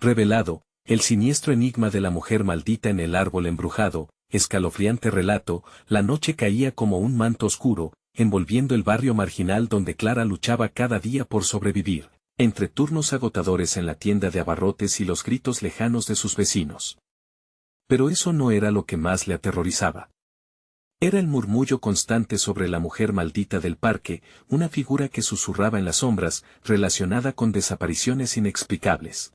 Revelado, el siniestro enigma de la mujer maldita en el árbol embrujado, escalofriante relato, la noche caía como un manto oscuro, envolviendo el barrio marginal donde Clara luchaba cada día por sobrevivir, entre turnos agotadores en la tienda de abarrotes y los gritos lejanos de sus vecinos. Pero eso no era lo que más le aterrorizaba. Era el murmullo constante sobre la mujer maldita del parque, una figura que susurraba en las sombras, relacionada con desapariciones inexplicables.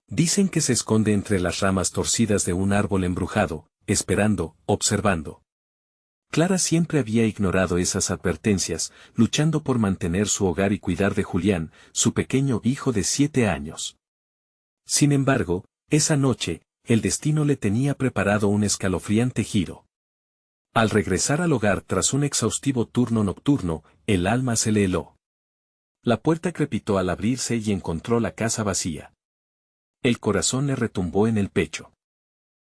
Dicen que se esconde entre las ramas torcidas de un árbol embrujado, esperando, observando. Clara siempre había ignorado esas advertencias, luchando por mantener su hogar y cuidar de Julián, su pequeño hijo de 7 años. Sin embargo, esa noche, el destino le tenía preparado un escalofriante giro. Al regresar al hogar tras un exhaustivo turno nocturno, el alma se le heló. La puerta crepitó al abrirse y encontró la casa vacía. El corazón le retumbó en el pecho.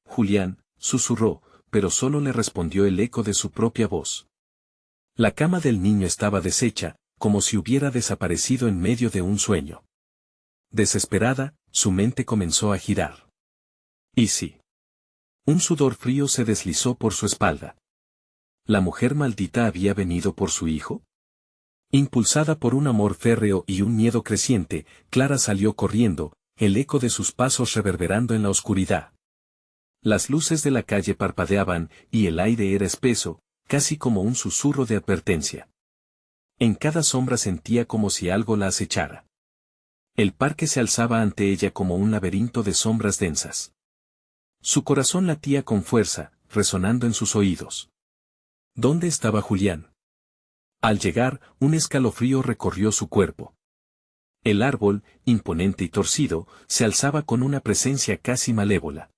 Julián, susurró, pero solo le respondió el eco de su propia voz. La cama del niño estaba deshecha, como si hubiera desaparecido en medio de un sueño. Desesperada, su mente comenzó a girar. ¿Y sí? Un sudor frío se deslizó por su espalda. ¿La mujer maldita había venido por su hijo? Impulsada por un amor férreo y un miedo creciente, Clara salió corriendo, el eco de sus pasos reverberando en la oscuridad. Las luces de la calle parpadeaban, y el aire era espeso, casi como un susurro de advertencia. En cada sombra sentía como si algo la acechara. El parque se alzaba ante ella como un laberinto de sombras densas. Su corazón latía con fuerza, resonando en sus oídos. ¿Dónde estaba Julián? Al llegar, un escalofrío recorrió su cuerpo. El árbol, imponente y torcido, se alzaba con una presencia casi malévola.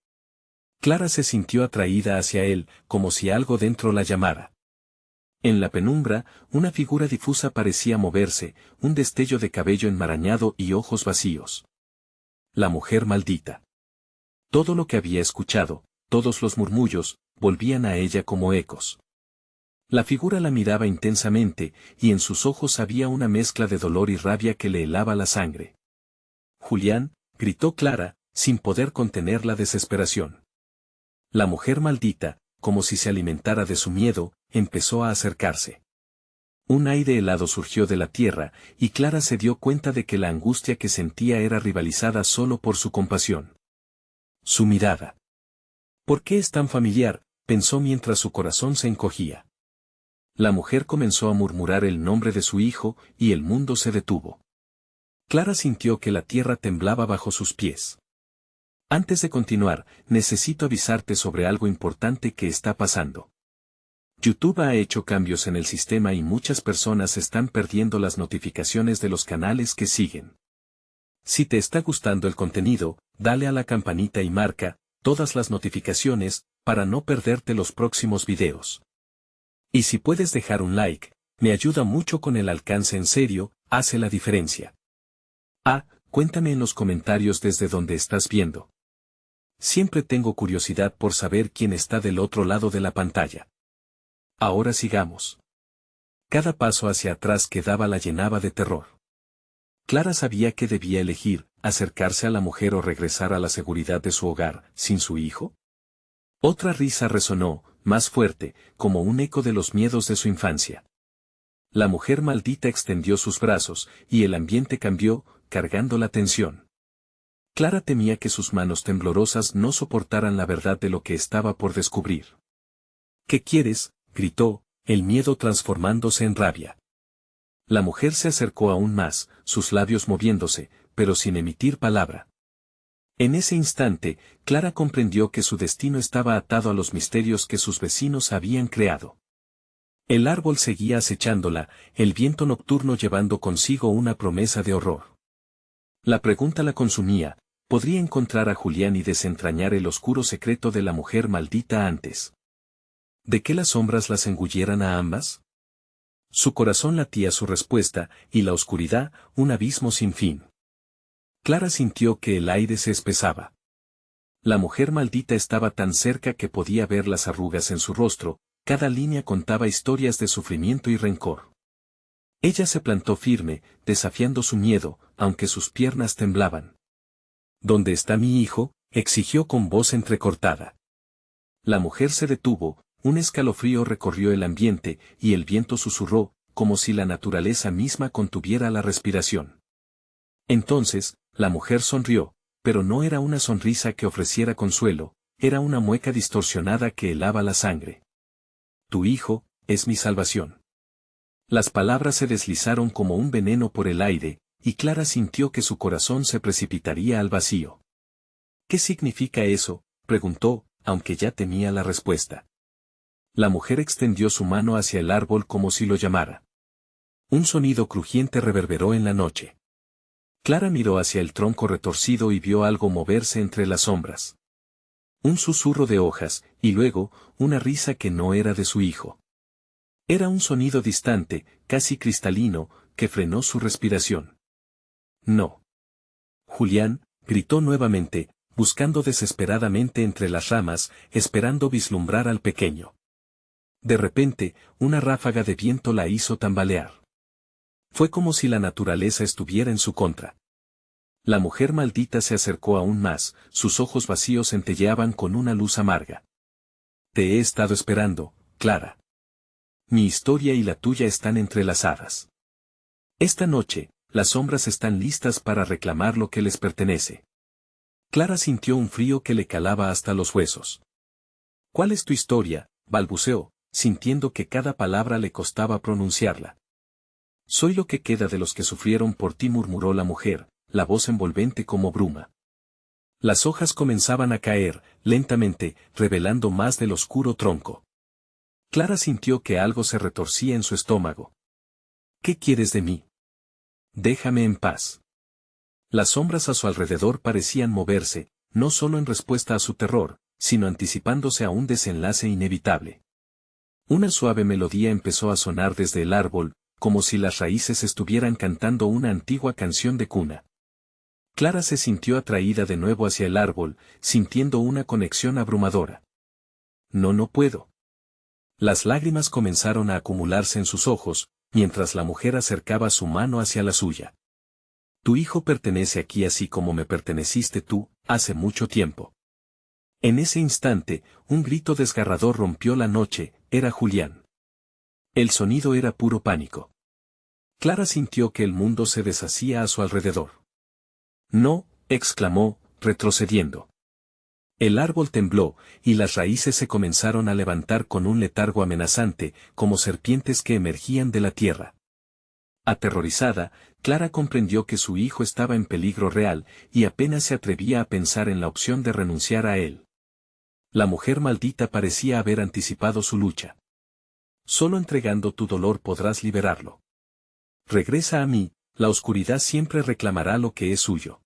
Clara se sintió atraída hacia él, como si algo dentro la llamara. En la penumbra, una figura difusa parecía moverse, un destello de cabello enmarañado y ojos vacíos. La mujer maldita. Todo lo que había escuchado, todos los murmullos, volvían a ella como ecos. La figura la miraba intensamente, y en sus ojos había una mezcla de dolor y rabia que le helaba la sangre. Julián, gritó Clara, sin poder contener la desesperación. La mujer maldita, como si se alimentara de su miedo, empezó a acercarse. Un aire helado surgió de la tierra, y Clara se dio cuenta de que la angustia que sentía era rivalizada solo por su compasión. Su mirada. ¿Por qué es tan familiar?, pensó mientras su corazón se encogía. La mujer comenzó a murmurar el nombre de su hijo, y el mundo se detuvo. Clara sintió que la tierra temblaba bajo sus pies. Antes de continuar, necesito avisarte sobre algo importante que está pasando. YouTube ha hecho cambios en el sistema y muchas personas están perdiendo las notificaciones de los canales que siguen. Si te está gustando el contenido, dale a la campanita y marca todas las notificaciones para no perderte los próximos videos. Y si puedes dejar un like, me ayuda mucho con el alcance, en serio, hace la diferencia. Cuéntame en los comentarios desde donde estás viendo. Siempre tengo curiosidad por saber quién está del otro lado de la pantalla. Ahora sigamos. Cada paso hacia atrás que daba la llenaba de terror. Clara sabía que debía elegir, acercarse a la mujer o regresar a la seguridad de su hogar, sin su hijo. Otra risa resonó, más fuerte, como un eco de los miedos de su infancia. La mujer maldita extendió sus brazos, y el ambiente cambió, cargando la tensión. Clara temía que sus manos temblorosas no soportaran la verdad de lo que estaba por descubrir. ¿Qué quieres?, gritó, el miedo transformándose en rabia. La mujer se acercó aún más, sus labios moviéndose, pero sin emitir palabra. En ese instante, Clara comprendió que su destino estaba atado a los misterios que sus vecinos habían creado. El árbol seguía acechándola, el viento nocturno llevando consigo una promesa de horror. La pregunta la consumía: ¿podría encontrar a Julián y desentrañar el oscuro secreto de la mujer maldita antes de que las sombras las engulleran a ambas? Su corazón latía su respuesta, y la oscuridad, un abismo sin fin. Clara sintió que el aire se espesaba. La mujer maldita estaba tan cerca que podía ver las arrugas en su rostro, cada línea contaba historias de sufrimiento y rencor. Ella se plantó firme, desafiando su miedo, aunque sus piernas temblaban. ¿Dónde está mi hijo?, exigió con voz entrecortada. La mujer se detuvo, un escalofrío recorrió el ambiente, y el viento susurró, como si la naturaleza misma contuviera la respiración. Entonces, la mujer sonrió, pero no era una sonrisa que ofreciera consuelo, era una mueca distorsionada que helaba la sangre. Tu hijo, es mi salvación. Las palabras se deslizaron como un veneno por el aire, y Clara sintió que su corazón se precipitaría al vacío. ¿Qué significa eso?, preguntó, aunque ya temía la respuesta. La mujer extendió su mano hacia el árbol como si lo llamara. Un sonido crujiente reverberó en la noche. Clara miró hacia el tronco retorcido y vio algo moverse entre las sombras. Un susurro de hojas, y luego, una risa que no era de su hijo. Era un sonido distante, casi cristalino, que frenó su respiración. No. Julián, gritó nuevamente, buscando desesperadamente entre las ramas, esperando vislumbrar al pequeño. De repente, una ráfaga de viento la hizo tambalear. Fue como si la naturaleza estuviera en su contra. La mujer maldita se acercó aún más, sus ojos vacíos centelleaban con una luz amarga. Te he estado esperando, Clara. Mi historia y la tuya están entrelazadas. Esta noche, las sombras están listas para reclamar lo que les pertenece. Clara sintió un frío que le calaba hasta los huesos. ¿Cuál es tu historia?, balbuceó, sintiendo que cada palabra le costaba pronunciarla. Soy lo que queda de los que sufrieron por ti, murmuró la mujer, la voz envolvente como bruma. Las hojas comenzaban a caer, lentamente, revelando más del oscuro tronco. Clara sintió que algo se retorcía en su estómago. ¿Qué quieres de mí? Déjame en paz. Las sombras a su alrededor parecían moverse, no solo en respuesta a su terror, sino anticipándose a un desenlace inevitable. Una suave melodía empezó a sonar desde el árbol, como si las raíces estuvieran cantando una antigua canción de cuna. Clara se sintió atraída de nuevo hacia el árbol, sintiendo una conexión abrumadora. No puedo. Las lágrimas comenzaron a acumularse en sus ojos, mientras la mujer acercaba su mano hacia la suya. Tu hijo pertenece aquí así como me perteneciste tú, hace mucho tiempo. En ese instante, un grito desgarrador rompió la noche, era Julián. El sonido era puro pánico. Clara sintió que el mundo se deshacía a su alrededor. No, exclamó, retrocediendo. El árbol tembló, y las raíces se comenzaron a levantar con un letargo amenazante, como serpientes que emergían de la tierra. Aterrorizada, Clara comprendió que su hijo estaba en peligro real, y apenas se atrevía a pensar en la opción de renunciar a él. La mujer maldita parecía haber anticipado su lucha. Solo entregando tu dolor podrás liberarlo. Regresa a mí, la oscuridad siempre reclamará lo que es suyo.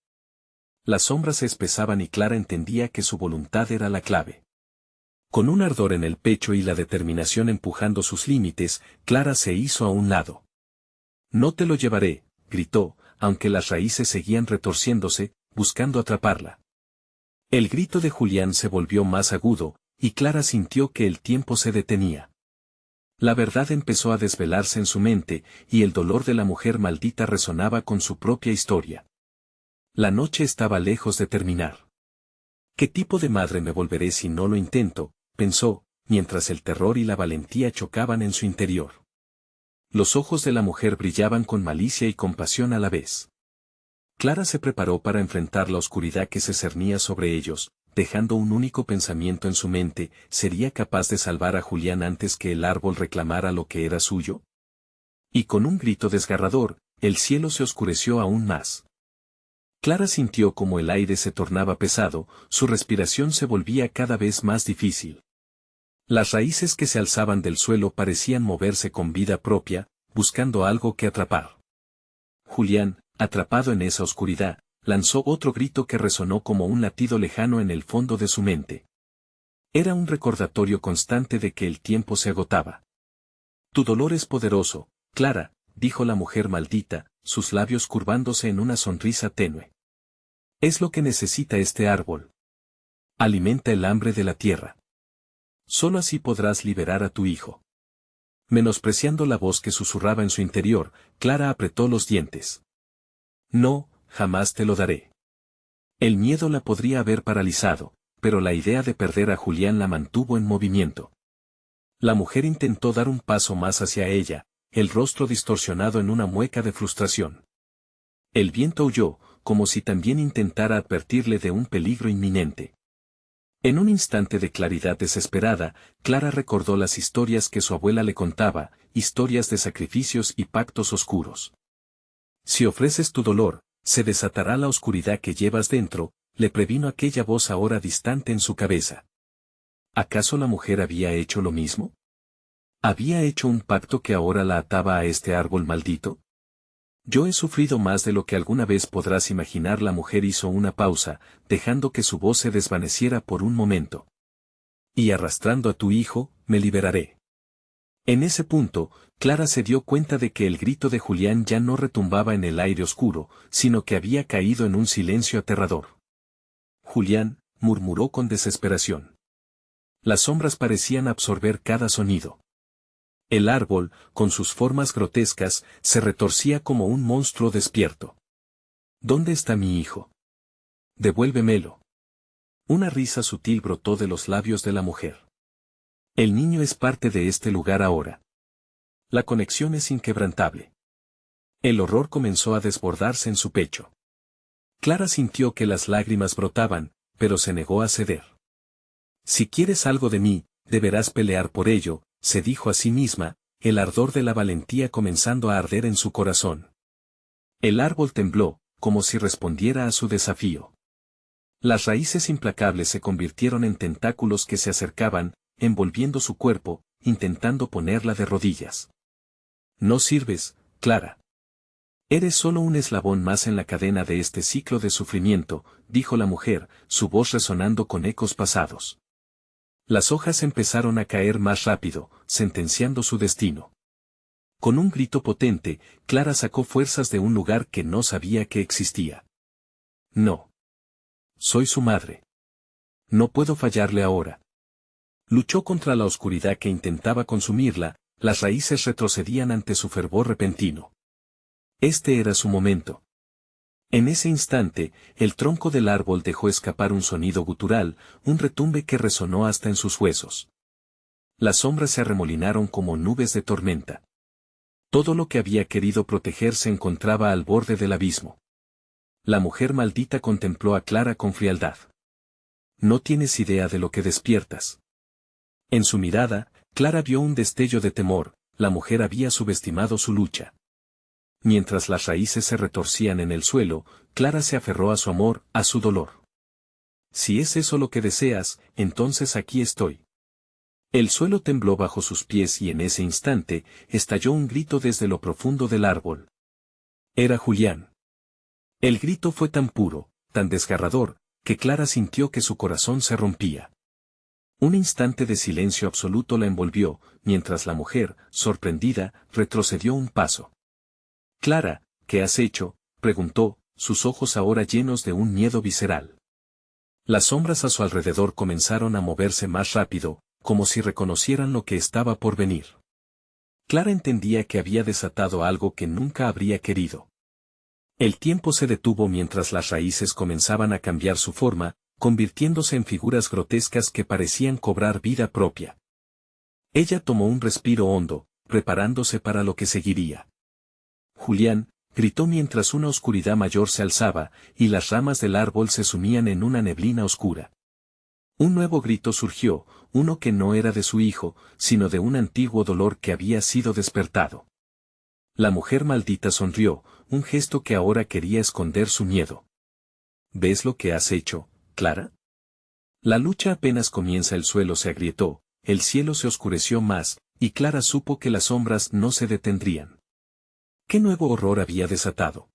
Las sombras se espesaban y Clara entendía que su voluntad era la clave. Con un ardor en el pecho y la determinación empujando sus límites, Clara se hizo a un lado. No te lo llevaré, gritó, aunque las raíces seguían retorciéndose, buscando atraparla. El grito de Julián se volvió más agudo, y Clara sintió que el tiempo se detenía. La verdad empezó a desvelarse en su mente, y el dolor de la mujer maldita resonaba con su propia historia. La noche estaba lejos de terminar. ¿Qué tipo de madre me volveré si no lo intento?, pensó, mientras el terror y la valentía chocaban en su interior. Los ojos de la mujer brillaban con malicia y compasión a la vez. Clara se preparó para enfrentar la oscuridad que se cernía sobre ellos, dejando un único pensamiento en su mente: ¿sería capaz de salvar a Julián antes que el árbol reclamara lo que era suyo? Y con un grito desgarrador, el cielo se oscureció aún más. Clara sintió como el aire se tornaba pesado, su respiración se volvía cada vez más difícil. Las raíces que se alzaban del suelo parecían moverse con vida propia, buscando algo que atrapar. Julián, atrapado en esa oscuridad, lanzó otro grito que resonó como un latido lejano en el fondo de su mente. Era un recordatorio constante de que el tiempo se agotaba. Tu dolor es poderoso, Clara, dijo la mujer maldita, sus labios curvándose en una sonrisa tenue. Es lo que necesita este árbol. Alimenta el hambre de la tierra. Solo así podrás liberar a tu hijo. Menospreciando la voz que susurraba en su interior, Clara apretó los dientes. No, jamás te lo daré. El miedo la podría haber paralizado, pero la idea de perder a Julián la mantuvo en movimiento. La mujer intentó dar un paso más hacia ella, el rostro distorsionado en una mueca de frustración. El viento huyó, como si también intentara advertirle de un peligro inminente. En un instante de claridad desesperada, Clara recordó las historias que su abuela le contaba, historias de sacrificios y pactos oscuros. Si ofreces tu dolor, se desatará la oscuridad que llevas dentro, le previno aquella voz ahora distante en su cabeza. ¿Acaso la mujer había hecho lo mismo? ¿Había hecho un pacto que ahora la ataba a este árbol maldito? Yo he sufrido más de lo que alguna vez podrás imaginar. La mujer hizo una pausa, dejando que su voz se desvaneciera por un momento. Y arrastrando a tu hijo, me liberaré. En ese punto, Clara se dio cuenta de que el grito de Julián ya no retumbaba en el aire oscuro, sino que había caído en un silencio aterrador. Julián, murmuró con desesperación. Las sombras parecían absorber cada sonido. El árbol, con sus formas grotescas, se retorcía como un monstruo despierto. ¿Dónde está mi hijo? Devuélvemelo. Una risa sutil brotó de los labios de la mujer. El niño es parte de este lugar ahora. La conexión es inquebrantable. El horror comenzó a desbordarse en su pecho. Clara sintió que las lágrimas brotaban, pero se negó a ceder. Si quieres algo de mí, deberás pelear por ello, se dijo a sí misma, el ardor de la valentía comenzando a arder en su corazón. El árbol tembló, como si respondiera a su desafío. Las raíces implacables se convirtieron en tentáculos que se acercaban, envolviendo su cuerpo, intentando ponerla de rodillas. No sirves, Clara. Eres solo un eslabón más en la cadena de este ciclo de sufrimiento, dijo la mujer, su voz resonando con ecos pasados. Las hojas empezaron a caer más rápido, sentenciando su destino. Con un grito potente, Clara sacó fuerzas de un lugar que no sabía que existía. No. Soy su madre. No puedo fallarle ahora. Luchó contra la oscuridad que intentaba consumirla, las raíces retrocedían ante su fervor repentino. Este era su momento. En ese instante, el tronco del árbol dejó escapar un sonido gutural, un retumbe que resonó hasta en sus huesos. Las sombras se arremolinaron como nubes de tormenta. Todo lo que había querido proteger se encontraba al borde del abismo. La mujer maldita contempló a Clara con frialdad. No tienes idea de lo que despiertas. En su mirada, Clara vio un destello de temor, la mujer había subestimado su lucha. Mientras las raíces se retorcían en el suelo, Clara se aferró a su amor, a su dolor. Si es eso lo que deseas, entonces aquí estoy. El suelo tembló bajo sus pies y en ese instante, estalló un grito desde lo profundo del árbol. Era Julián. El grito fue tan puro, tan desgarrador, que Clara sintió que su corazón se rompía. Un instante de silencio absoluto la envolvió, mientras la mujer, sorprendida, retrocedió un paso. Clara, ¿qué has hecho?, preguntó, sus ojos ahora llenos de un miedo visceral. Las sombras a su alrededor comenzaron a moverse más rápido, como si reconocieran lo que estaba por venir. Clara entendía que había desatado algo que nunca habría querido. El tiempo se detuvo mientras las raíces comenzaban a cambiar su forma, convirtiéndose en figuras grotescas que parecían cobrar vida propia. Ella tomó un respiro hondo, preparándose para lo que seguiría. Julián, gritó mientras una oscuridad mayor se alzaba, y las ramas del árbol se sumían en una neblina oscura. Un nuevo grito surgió, uno que no era de su hijo, sino de un antiguo dolor que había sido despertado. La mujer maldita sonrió, un gesto que ahora quería esconder su miedo. ¿Ves lo que has hecho, Clara? La lucha apenas comienza, el suelo se agrietó, el cielo se oscureció más, y Clara supo que las sombras no se detendrían. ¿Qué nuevo horror había desatado?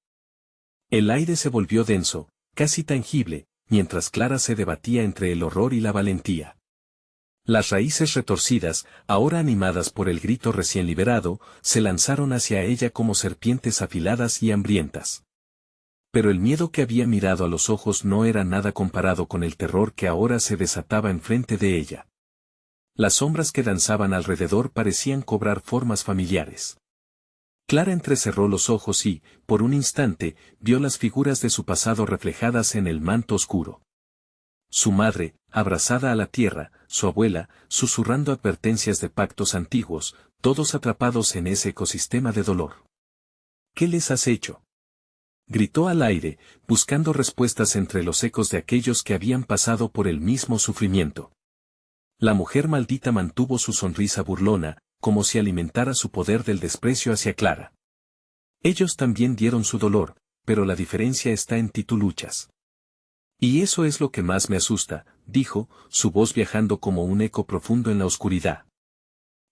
El aire se volvió denso, casi tangible, mientras Clara se debatía entre el horror y la valentía. Las raíces retorcidas, ahora animadas por el grito recién liberado, se lanzaron hacia ella como serpientes afiladas y hambrientas. Pero el miedo que había mirado a los ojos no era nada comparado con el terror que ahora se desataba enfrente de ella. Las sombras que danzaban alrededor parecían cobrar formas familiares. Clara entrecerró los ojos y, por un instante, vio las figuras de su pasado reflejadas en el manto oscuro. Su madre, abrazada a la tierra, su abuela, susurrando advertencias de pactos antiguos, todos atrapados en ese ecosistema de dolor. ¿Qué les has hecho?, gritó al aire, buscando respuestas entre los ecos de aquellos que habían pasado por el mismo sufrimiento. La mujer maldita mantuvo su sonrisa burlona, como si alimentara su poder del desprecio hacia Clara. Ellos también dieron su dolor, pero la diferencia está en ti, tú luchas. Y eso es lo que más me asusta, dijo, su voz viajando como un eco profundo en la oscuridad.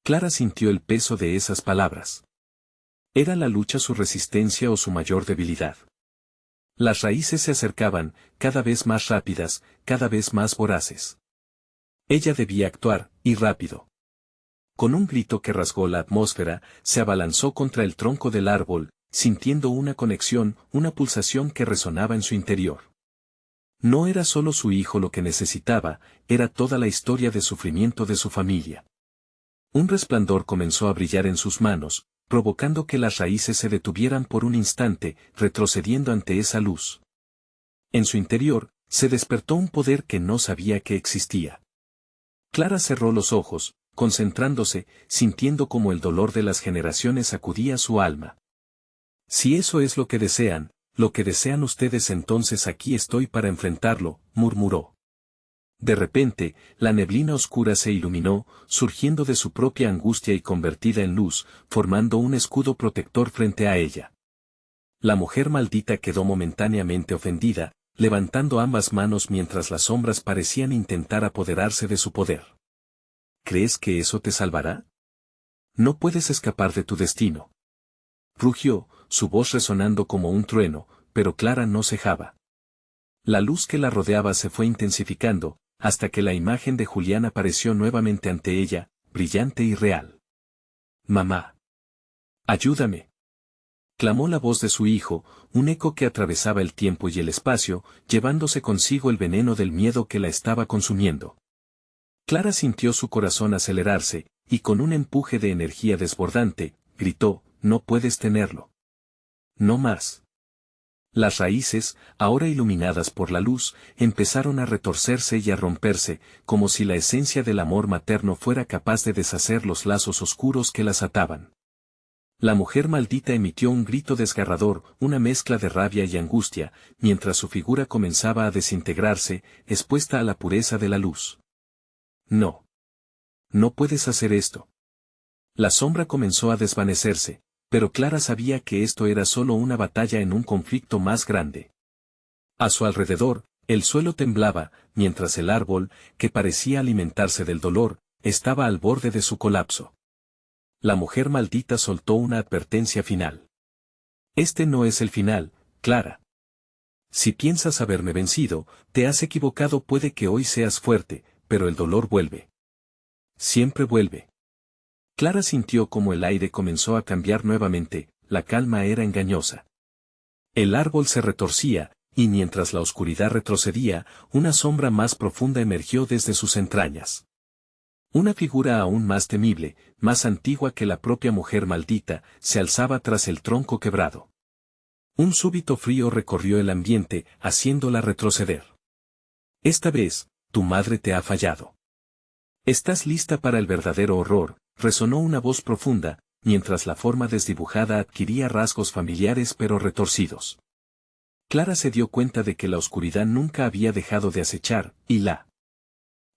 Clara sintió el peso de esas palabras. ¿Era la lucha su resistencia o su mayor debilidad? Las raíces se acercaban, cada vez más rápidas, cada vez más voraces. Ella debía actuar, y rápido. Con un grito que rasgó la atmósfera, se abalanzó contra el tronco del árbol, sintiendo una conexión, una pulsación que resonaba en su interior. No era solo su hijo lo que necesitaba, era toda la historia de sufrimiento de su familia. Un resplandor comenzó a brillar en sus manos, provocando que las raíces se detuvieran por un instante, retrocediendo ante esa luz. En su interior, se despertó un poder que no sabía que existía. Clara cerró los ojos, concentrándose, sintiendo como el dolor de las generaciones sacudía su alma. Si eso es lo que desean ustedes, entonces aquí estoy para enfrentarlo, murmuró. De repente, la neblina oscura se iluminó, surgiendo de su propia angustia y convertida en luz, formando un escudo protector frente a ella. La mujer maldita quedó momentáneamente ofendida, levantando ambas manos mientras las sombras parecían intentar apoderarse de su poder. ¿Crees que eso te salvará? No puedes escapar de tu destino. Rugió, su voz resonando como un trueno, pero Clara no cejaba. La luz que la rodeaba se fue intensificando, hasta que la imagen de Julián apareció nuevamente ante ella, brillante y real. «Mamá. Ayúdame», clamó la voz de su hijo, un eco que atravesaba el tiempo y el espacio, llevándose consigo el veneno del miedo que la estaba consumiendo. Clara sintió su corazón acelerarse, y con un empuje de energía desbordante, gritó: «No puedes tenerlo. No más». Las raíces, ahora iluminadas por la luz, empezaron a retorcerse y a romperse, como si la esencia del amor materno fuera capaz de deshacer los lazos oscuros que las ataban. La mujer maldita emitió un grito desgarrador, una mezcla de rabia y angustia, mientras su figura comenzaba a desintegrarse, expuesta a la pureza de la luz. «No. No puedes hacer esto». La sombra comenzó a desvanecerse, pero Clara sabía que esto era solo una batalla en un conflicto más grande. A su alrededor, el suelo temblaba, mientras el árbol, que parecía alimentarse del dolor, estaba al borde de su colapso. La mujer maldita soltó una advertencia final. «Este no es el final, Clara. Si piensas haberme vencido, te has equivocado. Puede que hoy seas fuerte, pero el dolor vuelve. Siempre vuelve». Clara sintió como el aire comenzó a cambiar nuevamente, la calma era engañosa. El árbol se retorcía, y mientras la oscuridad retrocedía, una sombra más profunda emergió desde sus entrañas. Una figura aún más temible, más antigua que la propia mujer maldita, se alzaba tras el tronco quebrado. Un súbito frío recorrió el ambiente, haciéndola retroceder. «Esta vez, tu madre te ha fallado. ¿Estás lista para el verdadero horror?», resonó una voz profunda, mientras la forma desdibujada adquiría rasgos familiares pero retorcidos. Clara se dio cuenta de que la oscuridad nunca había dejado de acechar, y la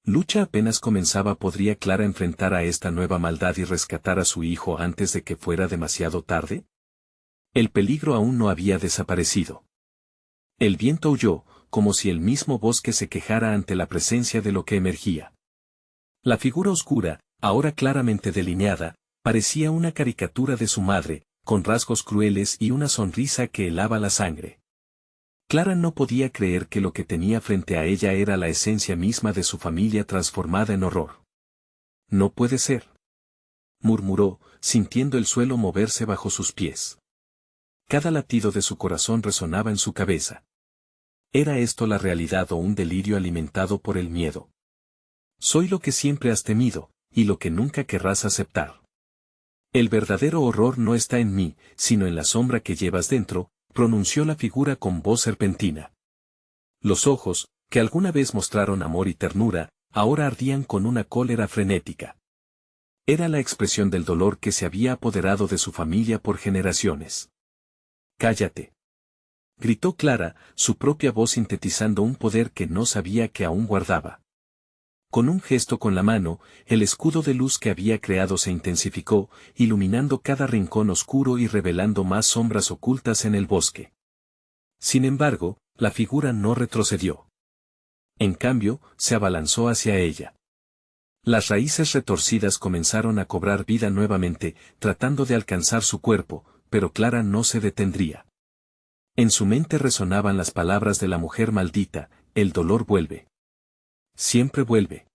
lucha apenas comenzaba. ¿Podría Clara enfrentar a esta nueva maldad y rescatar a su hijo antes de que fuera demasiado tarde? El peligro aún no había desaparecido. El viento huyó, como si el mismo bosque se quejara ante la presencia de lo que emergía. La figura oscura, ahora claramente delineada, parecía una caricatura de su madre, con rasgos crueles y una sonrisa que helaba la sangre. Clara no podía creer que lo que tenía frente a ella era la esencia misma de su familia transformada en horror. «No puede ser», murmuró, sintiendo el suelo moverse bajo sus pies. Cada latido de su corazón resonaba en su cabeza. ¿Era esto la realidad o un delirio alimentado por el miedo? «Soy lo que siempre has temido, y lo que nunca querrás aceptar». El verdadero horror no está en mí, sino en la sombra que llevas dentro, pronunció la figura con voz serpentina. Los ojos, que alguna vez mostraron amor y ternura, ahora ardían con una cólera frenética. Era la expresión del dolor que se había apoderado de su familia por generaciones. «Cállate», gritó Clara, su propia voz sintetizando un poder que no sabía que aún guardaba. Con un gesto con la mano, el escudo de luz que había creado se intensificó, iluminando cada rincón oscuro y revelando más sombras ocultas en el bosque. Sin embargo, la figura no retrocedió. En cambio, se abalanzó hacia ella. Las raíces retorcidas comenzaron a cobrar vida nuevamente, tratando de alcanzar su cuerpo, pero Clara no se detendría. En su mente resonaban las palabras de la mujer maldita: el dolor vuelve. Siempre vuelve.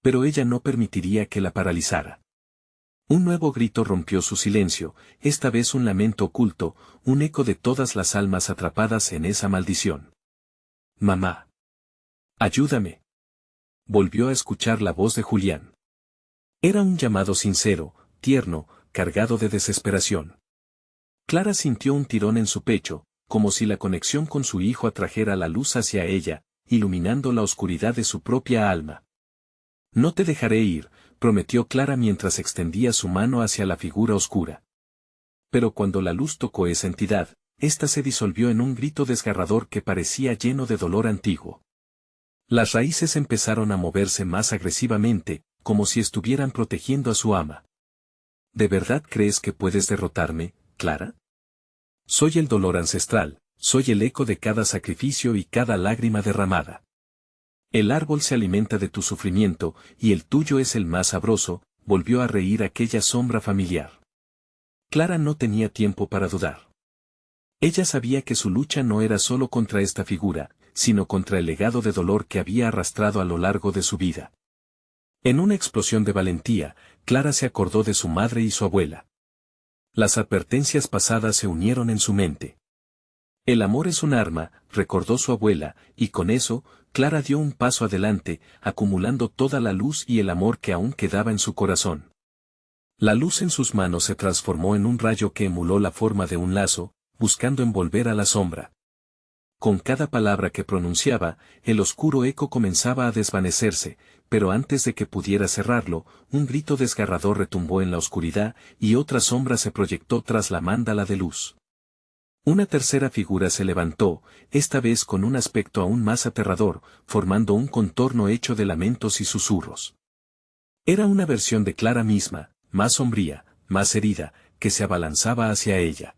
Pero ella no permitiría que la paralizara. Un nuevo grito rompió su silencio, esta vez un lamento oculto, un eco de todas las almas atrapadas en esa maldición. «Mamá. Ayúdame». Volvió a escuchar la voz de Julián. Era un llamado sincero, tierno, cargado de desesperación. Clara sintió un tirón en su pecho, como si la conexión con su hijo atrajera la luz hacia ella, iluminando la oscuridad de su propia alma. «No te dejaré ir», prometió Clara mientras extendía su mano hacia la figura oscura. Pero cuando la luz tocó esa entidad, ésta se disolvió en un grito desgarrador que parecía lleno de dolor antiguo. Las raíces empezaron a moverse más agresivamente, como si estuvieran protegiendo a su ama. «¿De verdad crees que puedes derrotarme, Clara? Soy el dolor ancestral, soy el eco de cada sacrificio y cada lágrima derramada. El árbol se alimenta de tu sufrimiento, y el tuyo es el más sabroso», volvió a reír aquella sombra familiar. Clara no tenía tiempo para dudar. Ella sabía que su lucha no era solo contra esta figura, sino contra el legado de dolor que había arrastrado a lo largo de su vida. En una explosión de valentía, Clara se acordó de su madre y su abuela. Las advertencias pasadas se unieron en su mente. «El amor es un arma», recordó su abuela, y con eso, Clara dio un paso adelante, acumulando toda la luz y el amor que aún quedaba en su corazón. La luz en sus manos se transformó en un rayo que emuló la forma de un lazo, buscando envolver a la sombra. Con cada palabra que pronunciaba, el oscuro eco comenzaba a desvanecerse, pero antes de que pudiera cerrarlo, un grito desgarrador retumbó en la oscuridad, y otra sombra se proyectó tras la mándala de luz. Una tercera figura se levantó, esta vez con un aspecto aún más aterrador, formando un contorno hecho de lamentos y susurros. Era una versión de Clara misma, más sombría, más herida, que se abalanzaba hacia ella.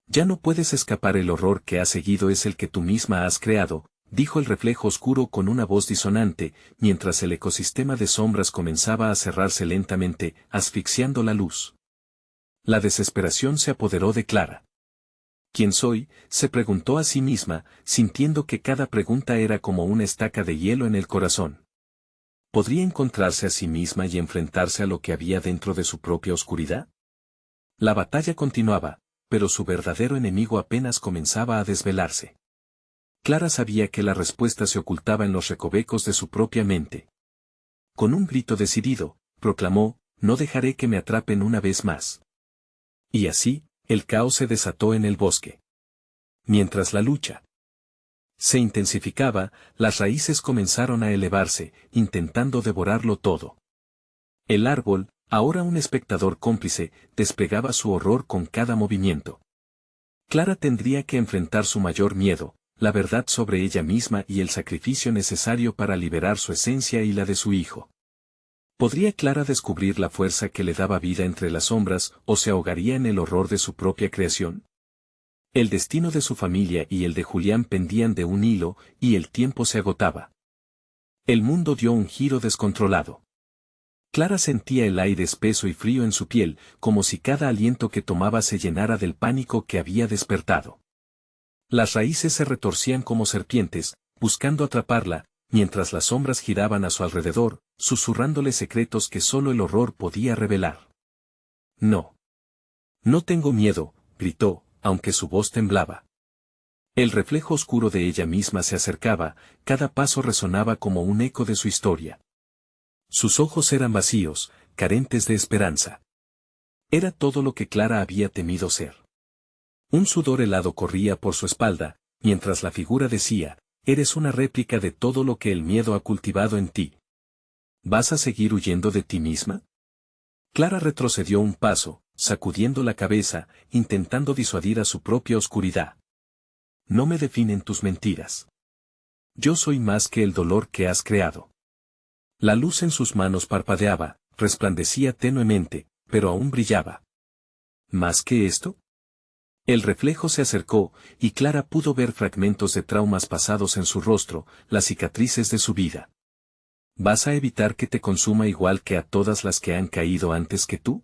«Ya no puedes escapar, el horror que has seguido es el que tú misma has creado», dijo el reflejo oscuro con una voz disonante, mientras el ecosistema de sombras comenzaba a cerrarse lentamente, asfixiando la luz. La desesperación se apoderó de Clara. «¿Quién soy?», se preguntó a sí misma, sintiendo que cada pregunta era como una estaca de hielo en el corazón. ¿Podría encontrarse a sí misma y enfrentarse a lo que había dentro de su propia oscuridad? La batalla continuaba, pero su verdadero enemigo apenas comenzaba a desvelarse. Clara sabía que la respuesta se ocultaba en los recovecos de su propia mente. Con un grito decidido, proclamó: «No dejaré que me atrapen una vez más». Y así, el caos se desató en el bosque. Mientras la lucha se intensificaba, las raíces comenzaron a elevarse, intentando devorarlo todo. El árbol, ahora un espectador cómplice, desplegaba su horror con cada movimiento. Clara tendría que enfrentar su mayor miedo, la verdad sobre ella misma y el sacrificio necesario para liberar su esencia y la de su hijo. ¿Podría Clara descubrir la fuerza que le daba vida entre las sombras, o se ahogaría en el horror de su propia creación? El destino de su familia y el de Julián pendían de un hilo, y el tiempo se agotaba. El mundo dio un giro descontrolado. Clara sentía el aire espeso y frío en su piel, como si cada aliento que tomaba se llenara del pánico que había despertado. Las raíces se retorcían como serpientes, buscando atraparla, mientras las sombras giraban a su alrededor, susurrándole secretos que solo el horror podía revelar. «No. No tengo miedo», gritó, aunque su voz temblaba. El reflejo oscuro de ella misma se acercaba, cada paso resonaba como un eco de su historia. Sus ojos eran vacíos, carentes de esperanza. Era todo lo que Clara había temido ser. Un sudor helado corría por su espalda, mientras la figura decía, eres una réplica de todo lo que el miedo ha cultivado en ti. ¿Vas a seguir huyendo de ti misma? Clara retrocedió un paso, sacudiendo la cabeza, intentando disuadir a su propia oscuridad. No me definen tus mentiras. Yo soy más que el dolor que has creado. La luz en sus manos parpadeaba, resplandecía tenuemente, pero aún brillaba. ¿Más que esto? El reflejo se acercó, y Clara pudo ver fragmentos de traumas pasados en su rostro, las cicatrices de su vida. ¿Vas a evitar que te consuma igual que a todas las que han caído antes que tú?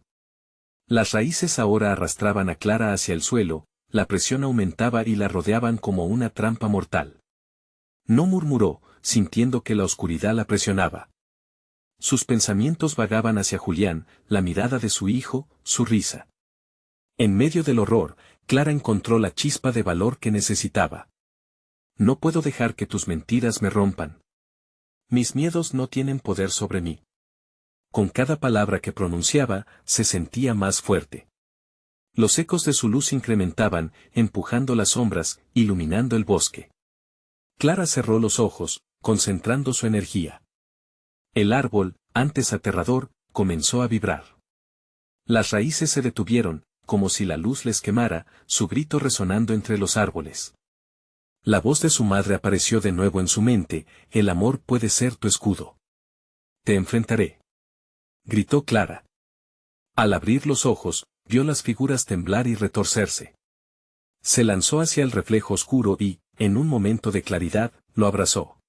Las raíces ahora arrastraban a Clara hacia el suelo, la presión aumentaba y la rodeaban como una trampa mortal. No murmuró, sintiendo que la oscuridad la presionaba. Sus pensamientos vagaban hacia Julián, la mirada de su hijo, su risa. En medio del horror, Clara encontró la chispa de valor que necesitaba. No puedo dejar que tus mentiras me rompan. Mis miedos no tienen poder sobre mí. Con cada palabra que pronunciaba, se sentía más fuerte. Los ecos de su luz incrementaban, empujando las sombras, iluminando el bosque. Clara cerró los ojos, concentrando su energía. El árbol, antes aterrador, comenzó a vibrar. Las raíces se detuvieron, como si la luz les quemara, su grito resonando entre los árboles. La voz de su madre apareció de nuevo en su mente, el amor puede ser tu escudo. Te enfrentaré. Gritó Clara. Al abrir los ojos, vio las figuras temblar y retorcerse. Se lanzó hacia el reflejo oscuro y, en un momento de claridad, lo abrazó.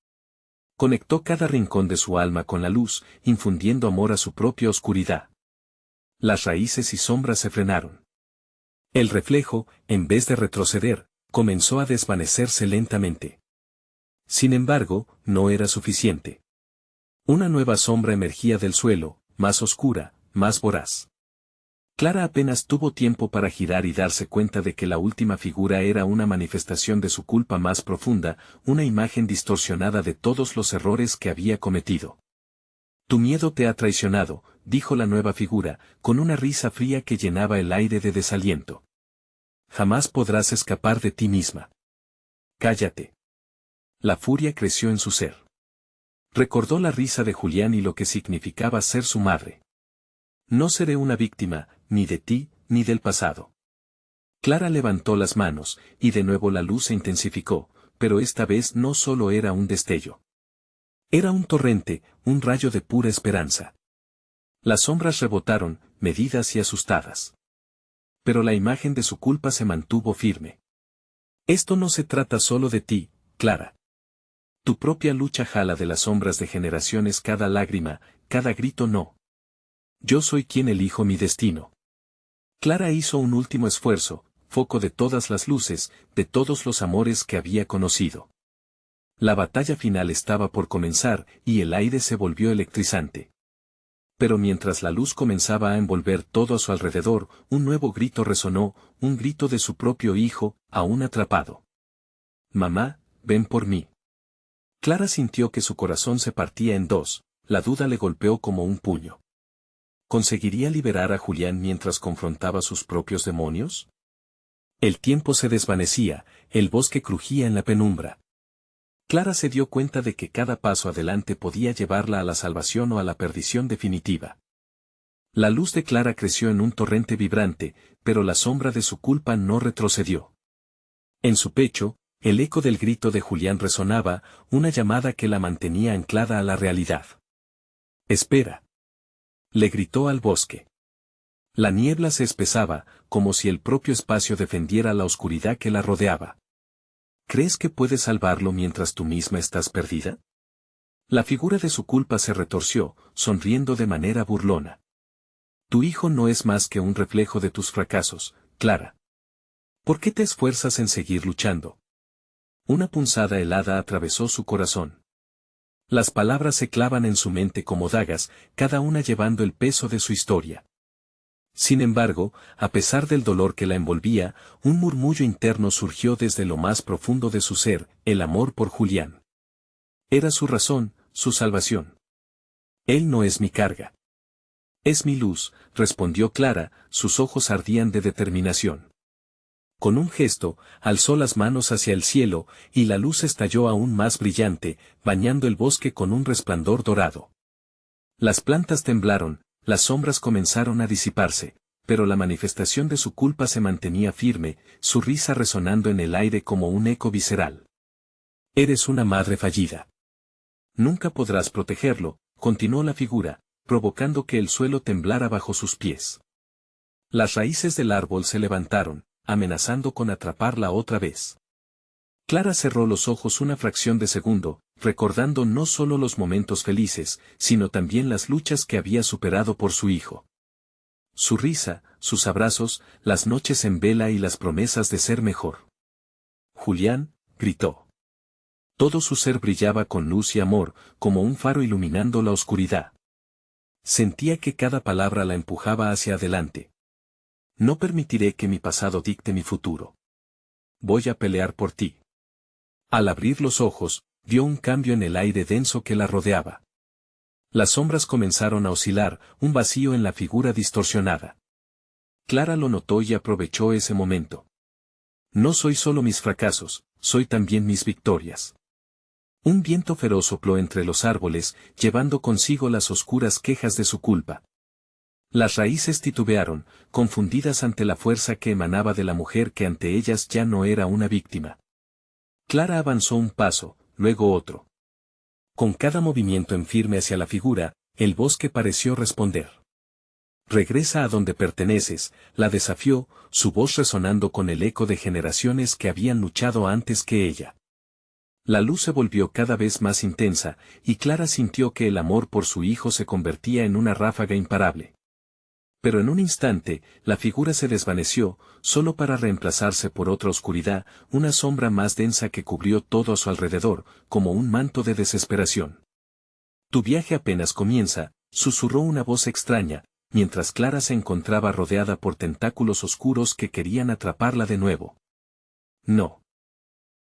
Conectó cada rincón de su alma con la luz, infundiendo amor a su propia oscuridad. Las raíces y sombras se frenaron. El reflejo, en vez de retroceder, comenzó a desvanecerse lentamente. Sin embargo, no era suficiente. Una nueva sombra emergía del suelo, más oscura, más voraz. Clara apenas tuvo tiempo para girar y darse cuenta de que la última figura era una manifestación de su culpa más profunda, una imagen distorsionada de todos los errores que había cometido. Tu miedo te ha traicionado, dijo la nueva figura, con una risa fría que llenaba el aire de desaliento. Jamás podrás escapar de ti misma. Cállate. La furia creció en su ser. Recordó la risa de Julián y lo que significaba ser su madre. No seré una víctima, ni de ti, ni del pasado. Clara levantó las manos, y de nuevo la luz se intensificó, pero esta vez no solo era un destello. Era un torrente, un rayo de pura esperanza. Las sombras rebotaron, medidas y asustadas. Pero la imagen de su culpa se mantuvo firme. Esto no se trata solo de ti, Clara. Tu propia lucha jala de las sombras de generaciones cada lágrima, cada grito no. Yo soy quien elijo mi destino. Clara hizo un último esfuerzo, foco de todas las luces, de todos los amores que había conocido. La batalla final estaba por comenzar, y el aire se volvió electrizante. Pero mientras la luz comenzaba a envolver todo a su alrededor, un nuevo grito resonó, un grito de su propio hijo, aún atrapado. Mamá, ven por mí. Clara sintió que su corazón se partía en dos, la duda le golpeó como un puño. ¿Conseguiría liberar a Julián mientras confrontaba sus propios demonios? El tiempo se desvanecía, el bosque crujía en la penumbra. Clara se dio cuenta de que cada paso adelante podía llevarla a la salvación o a la perdición definitiva. La luz de Clara creció en un torrente vibrante, pero la sombra de su culpa no retrocedió. En su pecho, el eco del grito de Julián resonaba, una llamada que la mantenía anclada a la realidad. «Espera», le gritó al bosque. La niebla se espesaba, como si el propio espacio defendiera la oscuridad que la rodeaba. ¿Crees que puedes salvarlo mientras tú misma estás perdida? La figura de su culpa se retorció, sonriendo de manera burlona. Tu hijo no es más que un reflejo de tus fracasos, Clara. ¿Por qué te esfuerzas en seguir luchando? Una punzada helada atravesó su corazón. Las palabras se clavan en su mente como dagas, cada una llevando el peso de su historia. Sin embargo, a pesar del dolor que la envolvía, un murmullo interno surgió desde lo más profundo de su ser, el amor por Julián. Era su razón, su salvación. Él no es mi carga. Es mi luz, respondió Clara, sus ojos ardían de determinación. Con un gesto, alzó las manos hacia el cielo, y la luz estalló aún más brillante, bañando el bosque con un resplandor dorado. Las plantas temblaron, las sombras comenzaron a disiparse, pero la manifestación de su culpa se mantenía firme, su risa resonando en el aire como un eco visceral. Eres una madre fallida. Nunca podrás protegerlo, continuó la figura, provocando que el suelo temblara bajo sus pies. Las raíces del árbol se levantaron, amenazando con atraparla otra vez. Clara cerró los ojos una fracción de segundo, recordando no solo los momentos felices, sino también las luchas que había superado por su hijo. Su risa, sus abrazos, las noches en vela y las promesas de ser mejor. Julián, gritó. Todo su ser brillaba con luz y amor, como un faro iluminando la oscuridad. Sentía que cada palabra la empujaba hacia adelante. No permitiré que mi pasado dicte mi futuro. Voy a pelear por ti. Al abrir los ojos, vio un cambio en el aire denso que la rodeaba. Las sombras comenzaron a oscilar, un vacío en la figura distorsionada. Clara lo notó y aprovechó ese momento. No soy solo mis fracasos, soy también mis victorias. Un viento feroz sopló entre los árboles, llevando consigo las oscuras quejas de su culpa. Las raíces titubearon, confundidas ante la fuerza que emanaba de la mujer que ante ellas ya no era una víctima. Clara avanzó un paso, luego otro. Con cada movimiento en firme hacia la figura, el bosque pareció responder. Regresa a donde perteneces, la desafió, su voz resonando con el eco de generaciones que habían luchado antes que ella. La luz se volvió cada vez más intensa, y Clara sintió que el amor por su hijo se convertía en una ráfaga imparable. Pero en un instante, la figura se desvaneció, solo para reemplazarse por otra oscuridad, una sombra más densa que cubrió todo a su alrededor, como un manto de desesperación. Tu viaje apenas comienza, susurró una voz extraña, mientras Clara se encontraba rodeada por tentáculos oscuros que querían atraparla de nuevo. No.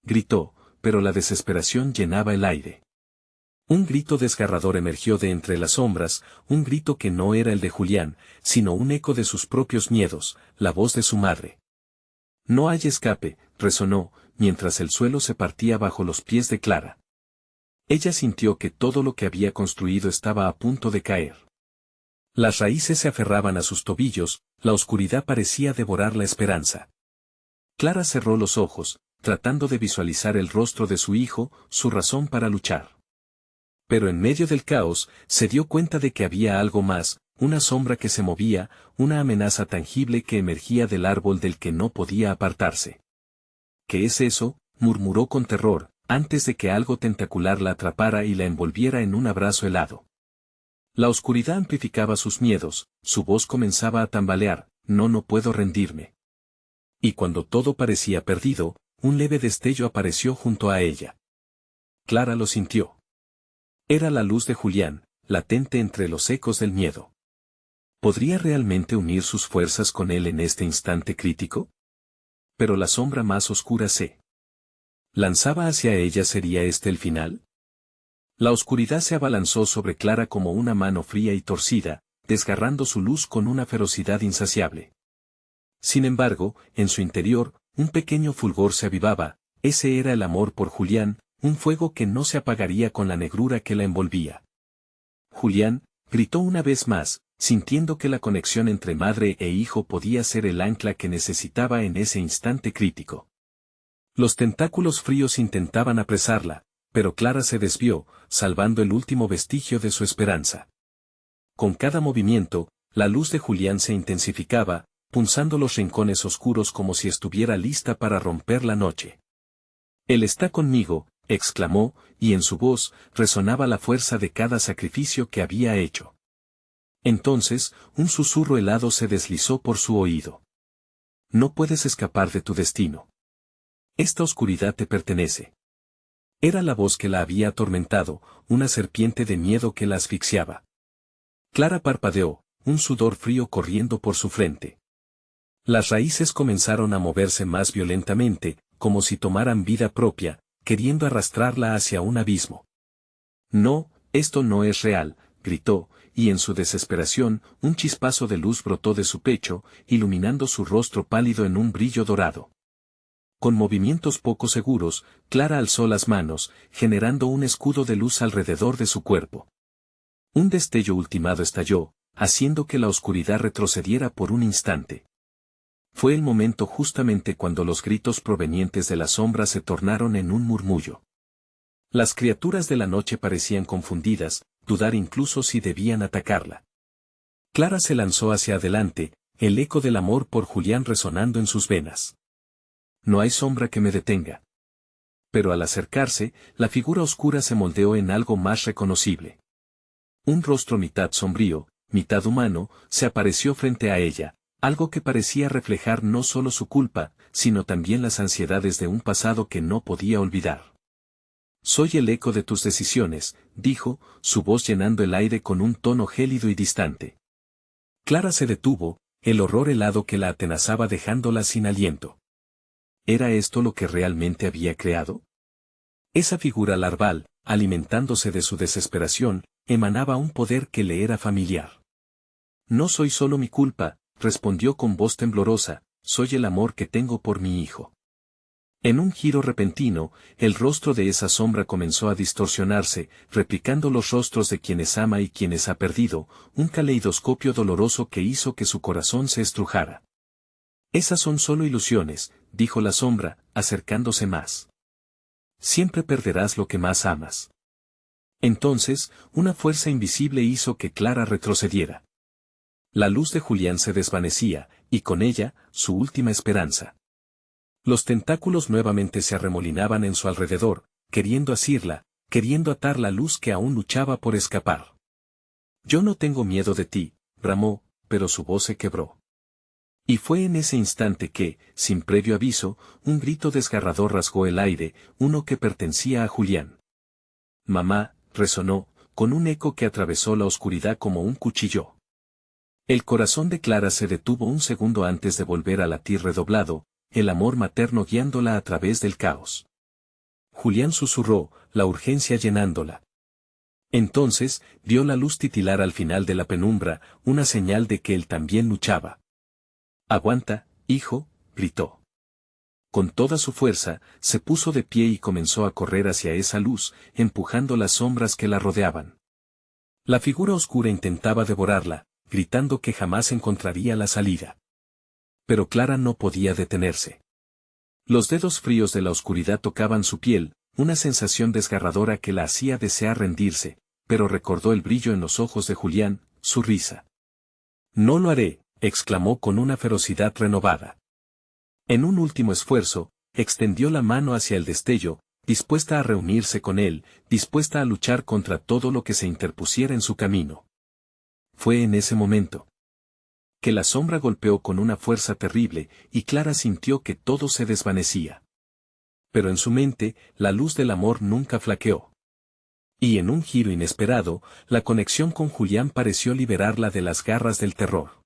Gritó, pero la desesperación llenaba el aire. Un grito desgarrador emergió de entre las sombras, un grito que no era el de Julián, sino un eco de sus propios miedos, la voz de su madre. No hay escape, resonó, mientras el suelo se partía bajo los pies de Clara. Ella sintió que todo lo que había construido estaba a punto de caer. Las raíces se aferraban a sus tobillos, la oscuridad parecía devorar la esperanza. Clara cerró los ojos, tratando de visualizar el rostro de su hijo, su razón para luchar. Pero en medio del caos, se dio cuenta de que había algo más, una sombra que se movía, una amenaza tangible que emergía del árbol del que no podía apartarse. ¿Qué es eso?, murmuró con terror, antes de que algo tentacular la atrapara y la envolviera en un abrazo helado. La oscuridad amplificaba sus miedos, su voz comenzaba a tambalear, no puedo rendirme. Y cuando todo parecía perdido, un leve destello apareció junto a ella. Clara lo sintió. Era la luz de Julián, latente entre los ecos del miedo. ¿Podría realmente unir sus fuerzas con él en este instante crítico? Pero la sombra más oscura se lanzaba hacia ella. ¿Sería este el final? La oscuridad se abalanzó sobre Clara como una mano fría y torcida, desgarrando su luz con una ferocidad insaciable. Sin embargo, en su interior, un pequeño fulgor se avivaba, ese era el amor por Julián, un fuego que no se apagaría con la negrura que la envolvía. Julián, gritó una vez más, sintiendo que la conexión entre madre e hijo podía ser el ancla que necesitaba en ese instante crítico. Los tentáculos fríos intentaban apresarla, pero Clara se desvió, salvando el último vestigio de su esperanza. Con cada movimiento, la luz de Julián se intensificaba, punzando los rincones oscuros como si estuviera lista para romper la noche. Él está conmigo, exclamó, y en su voz resonaba la fuerza de cada sacrificio que había hecho. Entonces, un susurro helado se deslizó por su oído. No puedes escapar de tu destino. Esta oscuridad te pertenece. Era la voz que la había atormentado, una serpiente de miedo que la asfixiaba. Clara parpadeó, un sudor frío corriendo por su frente. Las raíces comenzaron a moverse más violentamente, como si tomaran vida propia, queriendo arrastrarla hacia un abismo. No, esto no es real, gritó, y en su desesperación, un chispazo de luz brotó de su pecho, iluminando su rostro pálido en un brillo dorado. Con movimientos poco seguros, Clara alzó las manos, generando un escudo de luz alrededor de su cuerpo. Un destello ultimado estalló, haciendo que la oscuridad retrocediera por un instante. Fue el momento justamente cuando los gritos provenientes de la sombra se tornaron en un murmullo. Las criaturas de la noche parecían confundidas, dudar incluso si debían atacarla. Clara se lanzó hacia adelante, el eco del amor por Julián resonando en sus venas. No hay sombra que me detenga. Pero al acercarse, la figura oscura se moldeó en algo más reconocible. Un rostro mitad sombrío, mitad humano, se apareció frente a ella, algo que parecía reflejar no solo su culpa, sino también las ansiedades de un pasado que no podía olvidar. Soy el eco de tus decisiones, dijo, su voz llenando el aire con un tono gélido y distante. Clara se detuvo, el horror helado que la atenazaba dejándola sin aliento. ¿Era esto lo que realmente había creado? Esa figura larval, alimentándose de su desesperación, emanaba un poder que le era familiar. No soy solo mi culpa, respondió con voz temblorosa, soy el amor que tengo por mi hijo. En un giro repentino, el rostro de esa sombra comenzó a distorsionarse, replicando los rostros de quienes ama y quienes ha perdido, un caleidoscopio doloroso que hizo que su corazón se estrujara. Esas son solo ilusiones, dijo la sombra, acercándose más. Siempre perderás lo que más amas. Entonces, una fuerza invisible hizo que Clara retrocediera. La luz de Julián se desvanecía, y con ella, su última esperanza. Los tentáculos nuevamente se arremolinaban en su alrededor, queriendo asirla, queriendo atar la luz que aún luchaba por escapar. Yo no tengo miedo de ti, bramó, pero su voz se quebró. Y fue en ese instante que, sin previo aviso, un grito desgarrador rasgó el aire, uno que pertenecía a Julián. Mamá, resonó, con un eco que atravesó la oscuridad como un cuchillo. El corazón de Clara se detuvo un segundo antes de volver a latir redoblado, el amor materno guiándola a través del caos. Julián susurró, la urgencia llenándola. Entonces, vio la luz titilar al final de la penumbra, una señal de que él también luchaba. Aguanta, hijo, gritó. Con toda su fuerza, se puso de pie y comenzó a correr hacia esa luz, empujando las sombras que la rodeaban. La figura oscura intentaba devorarla, gritando que jamás encontraría la salida. Pero Clara no podía detenerse. Los dedos fríos de la oscuridad tocaban su piel, una sensación desgarradora que la hacía desear rendirse, pero recordó el brillo en los ojos de Julián, su risa. No lo haré, exclamó con una ferocidad renovada. En un último esfuerzo, extendió la mano hacia el destello, dispuesta a reunirse con él, dispuesta a luchar contra todo lo que se interpusiera en su camino. Fue en ese momento que la sombra golpeó con una fuerza terrible, y Clara sintió que todo se desvanecía. Pero en su mente, la luz del amor nunca flaqueó. Y en un giro inesperado, la conexión con Julián pareció liberarla de las garras del terror.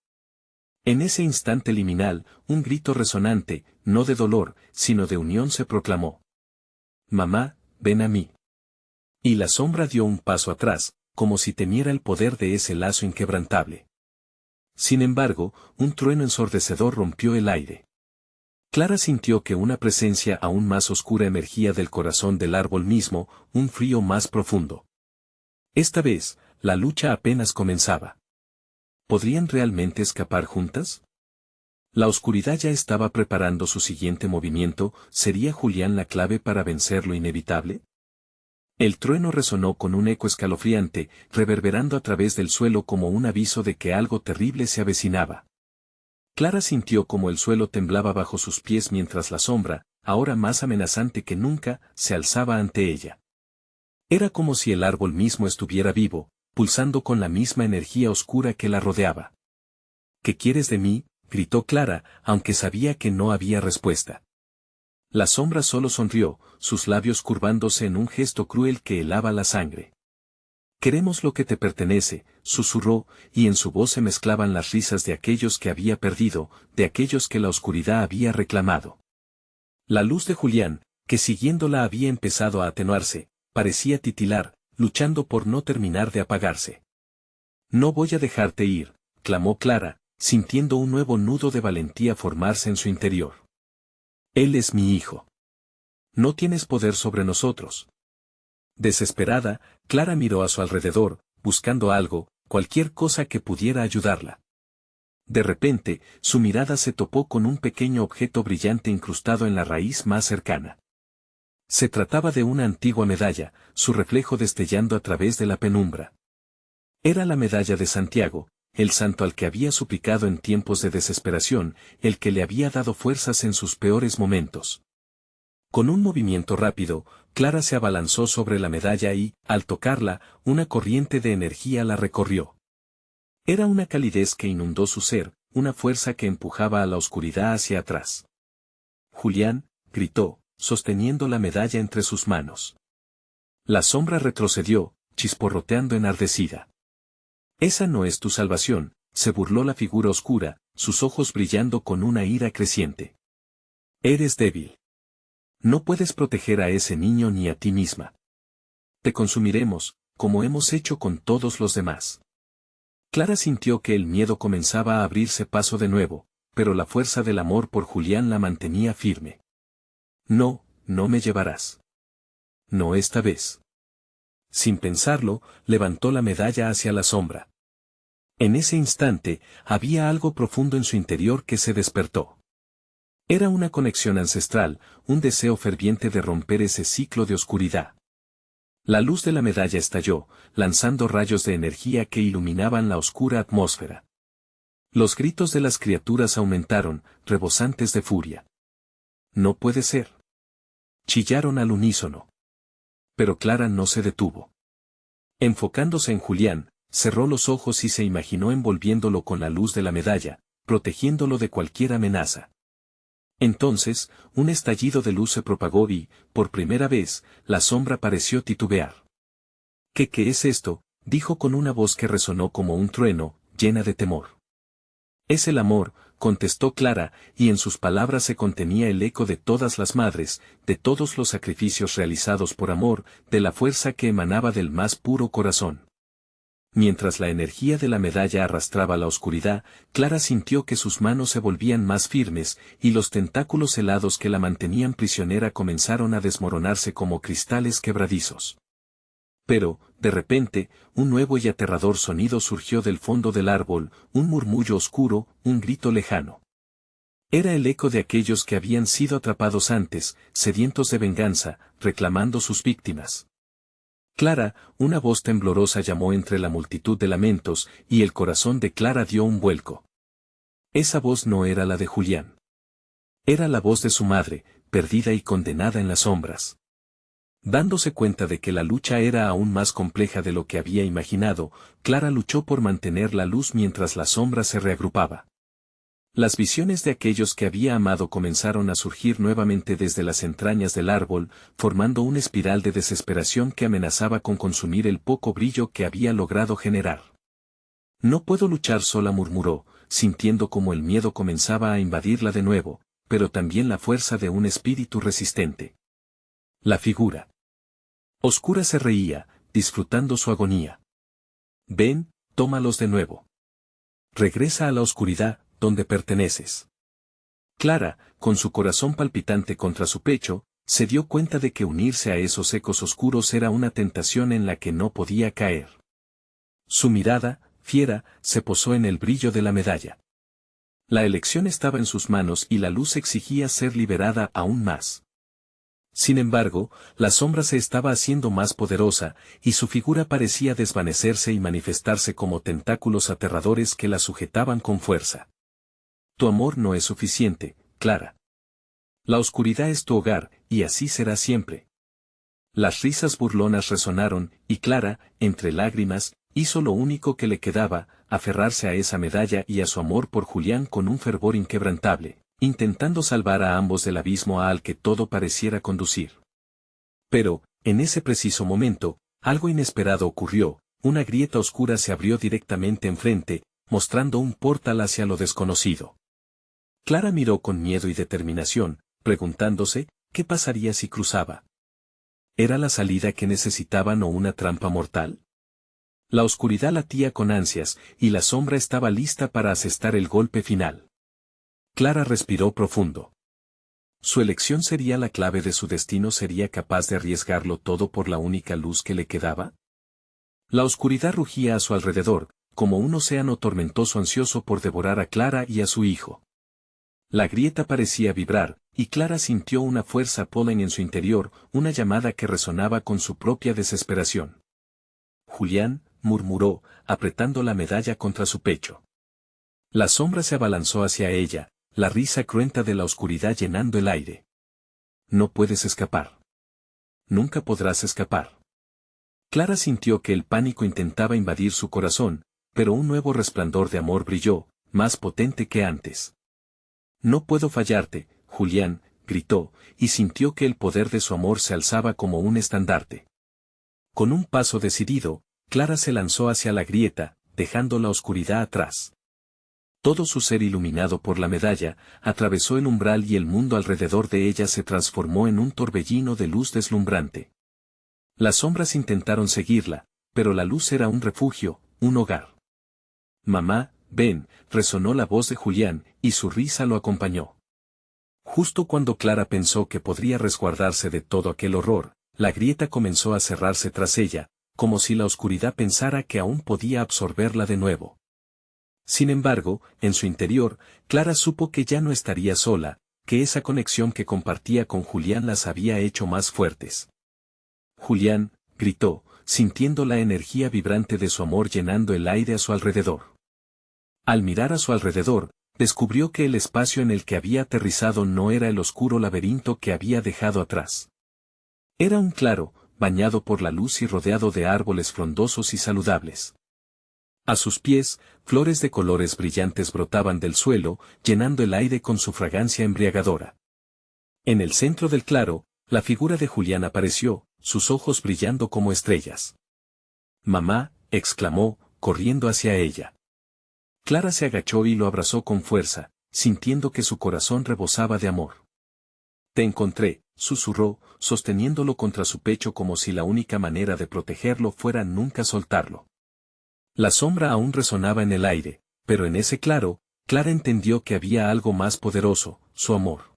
En ese instante liminal, un grito resonante, no de dolor, sino de unión se proclamó. Mamá, ven a mí. Y la sombra dio un paso atrás, como si temiera el poder de ese lazo inquebrantable. Sin embargo, un trueno ensordecedor rompió el aire. Clara sintió que una presencia aún más oscura emergía del corazón del árbol mismo, un frío más profundo. Esta vez, la lucha apenas comenzaba. ¿Podrían realmente escapar juntas? La oscuridad ya estaba preparando su siguiente movimiento, ¿sería Julián la clave para vencer lo inevitable? El trueno resonó con un eco escalofriante, reverberando a través del suelo como un aviso de que algo terrible se avecinaba. Clara sintió como el suelo temblaba bajo sus pies mientras la sombra, ahora más amenazante que nunca, se alzaba ante ella. Era como si el árbol mismo estuviera vivo, pulsando con la misma energía oscura que la rodeaba. ¿Qué quieres de mí?, gritó Clara, aunque sabía que no había respuesta. La sombra solo sonrió, sus labios curvándose en un gesto cruel que helaba la sangre. Queremos lo que te pertenece, susurró, y en su voz se mezclaban las risas de aquellos que había perdido, de aquellos que la oscuridad había reclamado. La luz de Julián, que siguiéndola había empezado a atenuarse, parecía titilar, luchando por no terminar de apagarse. No voy a dejarte ir, clamó Clara, sintiendo un nuevo nudo de valentía formarse en su interior. Él es mi hijo. No tienes poder sobre nosotros. Desesperada, Clara miró a su alrededor, buscando algo, cualquier cosa que pudiera ayudarla. De repente, su mirada se topó con un pequeño objeto brillante incrustado en la raíz más cercana. Se trataba de una antigua medalla, su reflejo destellando a través de la penumbra. Era la medalla de Santiago, el santo al que había suplicado en tiempos de desesperación, el que le había dado fuerzas en sus peores momentos. Con un movimiento rápido, Clara se abalanzó sobre la medalla y, al tocarla, una corriente de energía la recorrió. Era una calidez que inundó su ser, una fuerza que empujaba a la oscuridad hacia atrás. Julián, gritó, sosteniendo la medalla entre sus manos. La sombra retrocedió, chisporroteando enardecida. Esa no es tu salvación, se burló la figura oscura, sus ojos brillando con una ira creciente. Eres débil. No puedes proteger a ese niño ni a ti misma. Te consumiremos, como hemos hecho con todos los demás. Clara sintió que el miedo comenzaba a abrirse paso de nuevo, pero la fuerza del amor por Julián la mantenía firme. No, no me llevarás. No esta vez. Sin pensarlo, levantó la medalla hacia la sombra. En ese instante, había algo profundo en su interior que se despertó. Era una conexión ancestral, un deseo ferviente de romper ese ciclo de oscuridad. La luz de la medalla estalló, lanzando rayos de energía que iluminaban la oscura atmósfera. Los gritos de las criaturas aumentaron, rebosantes de furia. No puede ser. Chillaron al unísono. Pero Clara no se detuvo. Enfocándose en Julián, cerró los ojos y se imaginó envolviéndolo con la luz de la medalla, protegiéndolo de cualquier amenaza. Entonces, un estallido de luz se propagó y, por primera vez, la sombra pareció titubear. ¿Qué es esto?, dijo con una voz que resonó como un trueno, llena de temor. Es el amor, contestó Clara, y en sus palabras se contenía el eco de todas las madres, de todos los sacrificios realizados por amor, de la fuerza que emanaba del más puro corazón. Mientras la energía de la medalla arrastraba la oscuridad, Clara sintió que sus manos se volvían más firmes, y los tentáculos helados que la mantenían prisionera comenzaron a desmoronarse como cristales quebradizos. Pero, de repente, un nuevo y aterrador sonido surgió del fondo del árbol, un murmullo oscuro, un grito lejano. Era el eco de aquellos que habían sido atrapados antes, sedientos de venganza, reclamando sus víctimas. Clara, una voz temblorosa llamó entre la multitud de lamentos, y el corazón de Clara dio un vuelco. Esa voz no era la de Julián. Era la voz de su madre, perdida y condenada en las sombras. Dándose cuenta de que la lucha era aún más compleja de lo que había imaginado, Clara luchó por mantener la luz mientras la sombra se reagrupaba. Las visiones de aquellos que había amado comenzaron a surgir nuevamente desde las entrañas del árbol, formando una espiral de desesperación que amenazaba con consumir el poco brillo que había logrado generar. No puedo luchar sola, murmuró, sintiendo como el miedo comenzaba a invadirla de nuevo, pero también la fuerza de un espíritu resistente. La figura oscura se reía, disfrutando su agonía. Ven, tómalos de nuevo. Regresa a la oscuridad, donde perteneces. Clara, con su corazón palpitante contra su pecho, se dio cuenta de que unirse a esos ecos oscuros era una tentación en la que no podía caer. Su mirada, fiera, se posó en el brillo de la medalla. La elección estaba en sus manos y la luz exigía ser liberada aún más. Sin embargo, la sombra se estaba haciendo más poderosa, y su figura parecía desvanecerse y manifestarse como tentáculos aterradores que la sujetaban con fuerza. Tu amor no es suficiente, Clara. La oscuridad es tu hogar, y así será siempre. Las risas burlonas resonaron, y Clara, entre lágrimas, hizo lo único que le quedaba, aferrarse a esa medalla y a su amor por Julián con un fervor inquebrantable, intentando salvar a ambos del abismo al que todo pareciera conducir. Pero, en ese preciso momento, algo inesperado ocurrió, una grieta oscura se abrió directamente enfrente, mostrando un portal hacia lo desconocido. Clara miró con miedo y determinación, preguntándose, ¿qué pasaría si cruzaba? ¿Era la salida que necesitaban o una trampa mortal? La oscuridad latía con ansias, y la sombra estaba lista para asestar el golpe final. Clara respiró profundo. Su elección sería la clave de su destino. ¿Sería capaz de arriesgarlo todo por la única luz que le quedaba? La oscuridad rugía a su alrededor, como un océano tormentoso ansioso por devorar a Clara y a su hijo. La grieta parecía vibrar, y Clara sintió una fuerza polen en su interior, una llamada que resonaba con su propia desesperación. Julián, murmuró, apretando la medalla contra su pecho. La sombra se abalanzó hacia ella, la risa cruenta de la oscuridad llenando el aire. No puedes escapar. Nunca podrás escapar. Clara sintió que el pánico intentaba invadir su corazón, pero un nuevo resplandor de amor brilló, más potente que antes. No puedo fallarte, Julián, gritó, y sintió que el poder de su amor se alzaba como un estandarte. Con un paso decidido, Clara se lanzó hacia la grieta, dejando la oscuridad atrás. Todo su ser iluminado por la medalla, atravesó el umbral y el mundo alrededor de ella se transformó en un torbellino de luz deslumbrante. Las sombras intentaron seguirla, pero la luz era un refugio, un hogar. Mamá, ven, resonó la voz de Julián, y su risa lo acompañó. Justo cuando Clara pensó que podría resguardarse de todo aquel horror, la grieta comenzó a cerrarse tras ella, como si la oscuridad pensara que aún podía absorberla de nuevo. Sin embargo, en su interior, Clara supo que ya no estaría sola, que esa conexión que compartía con Julián las había hecho más fuertes. Julián, gritó, sintiendo la energía vibrante de su amor llenando el aire a su alrededor. Al mirar a su alrededor, descubrió que el espacio en el que había aterrizado no era el oscuro laberinto que había dejado atrás. Era un claro, bañado por la luz y rodeado de árboles frondosos y saludables. A sus pies, flores de colores brillantes brotaban del suelo, llenando el aire con su fragancia embriagadora. En el centro del claro, la figura de Julián apareció, sus ojos brillando como estrellas. «Mamá», exclamó, corriendo hacia ella. Clara se agachó y lo abrazó con fuerza, sintiendo que su corazón rebosaba de amor. «Te encontré», susurró, sosteniéndolo contra su pecho como si la única manera de protegerlo fuera nunca soltarlo. La sombra aún resonaba en el aire, pero en ese claro, Clara entendió que había algo más poderoso, su amor.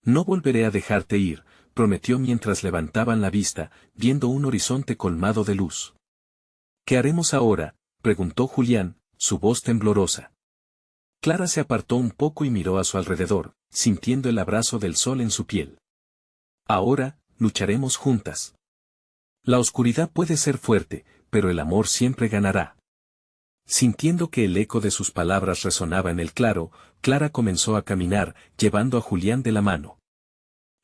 «No volveré a dejarte ir», prometió mientras levantaban la vista, viendo un horizonte colmado de luz. «¿Qué haremos ahora?», preguntó Julián, su voz temblorosa. Clara se apartó un poco y miró a su alrededor, sintiendo el abrazo del sol en su piel. «Ahora, lucharemos juntas. La oscuridad puede ser fuerte, pero el amor siempre ganará». Sintiendo que el eco de sus palabras resonaba en el claro, Clara comenzó a caminar, llevando a Julián de la mano.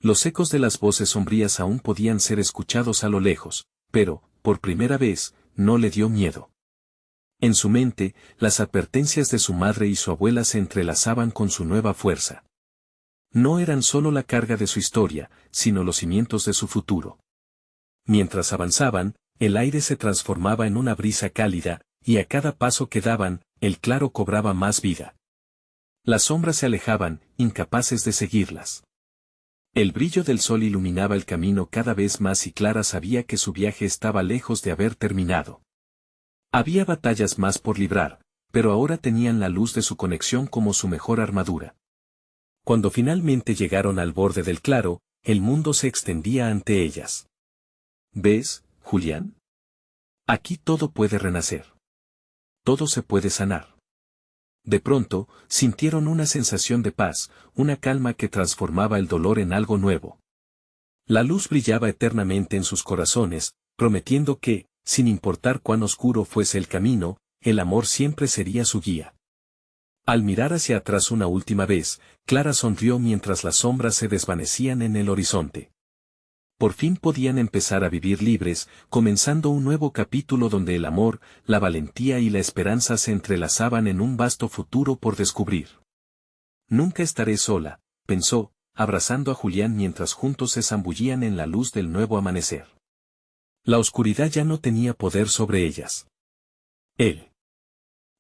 Los ecos de las voces sombrías aún podían ser escuchados a lo lejos, pero, por primera vez, no le dio miedo. En su mente, las advertencias de su madre y su abuela se entrelazaban con su nueva fuerza. No eran solo la carga de su historia, sino los cimientos de su futuro. Mientras avanzaban, el aire se transformaba en una brisa cálida, y a cada paso que daban, el claro cobraba más vida. Las sombras se alejaban, incapaces de seguirlas. El brillo del sol iluminaba el camino cada vez más y Clara sabía que su viaje estaba lejos de haber terminado. Había batallas más por librar, pero ahora tenían la luz de su conexión como su mejor armadura. Cuando finalmente llegaron al borde del claro, el mundo se extendía ante ellas. ¿Ves, Julián? Aquí todo puede renacer. Todo se puede sanar. De pronto, sintieron una sensación de paz, una calma que transformaba el dolor en algo nuevo. La luz brillaba eternamente en sus corazones, prometiendo que, sin importar cuán oscuro fuese el camino, el amor siempre sería su guía. Al mirar hacia atrás una última vez, Clara sonrió mientras las sombras se desvanecían en el horizonte. Por fin podían empezar a vivir libres, comenzando un nuevo capítulo donde el amor, la valentía y la esperanza se entrelazaban en un vasto futuro por descubrir. «Nunca estaré sola», pensó, abrazando a Julián mientras juntos se zambullían en la luz del nuevo amanecer. La oscuridad ya no tenía poder sobre ellas. El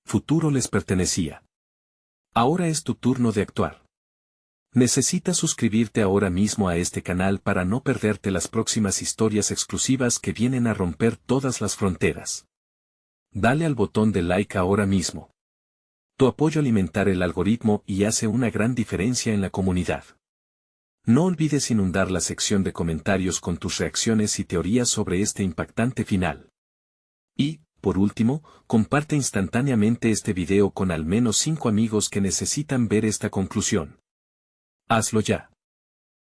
futuro les pertenecía. Ahora es tu turno de actuar. Necesitas suscribirte ahora mismo a este canal para no perderte las próximas historias exclusivas que vienen a romper todas las fronteras. Dale al botón de like ahora mismo. Tu apoyo alimentará el algoritmo y hace una gran diferencia en la comunidad. No olvides inundar la sección de comentarios con tus reacciones y teorías sobre este impactante final. Y, por último, comparte instantáneamente este video con al menos 5 amigos que necesitan ver esta conclusión. Hazlo ya.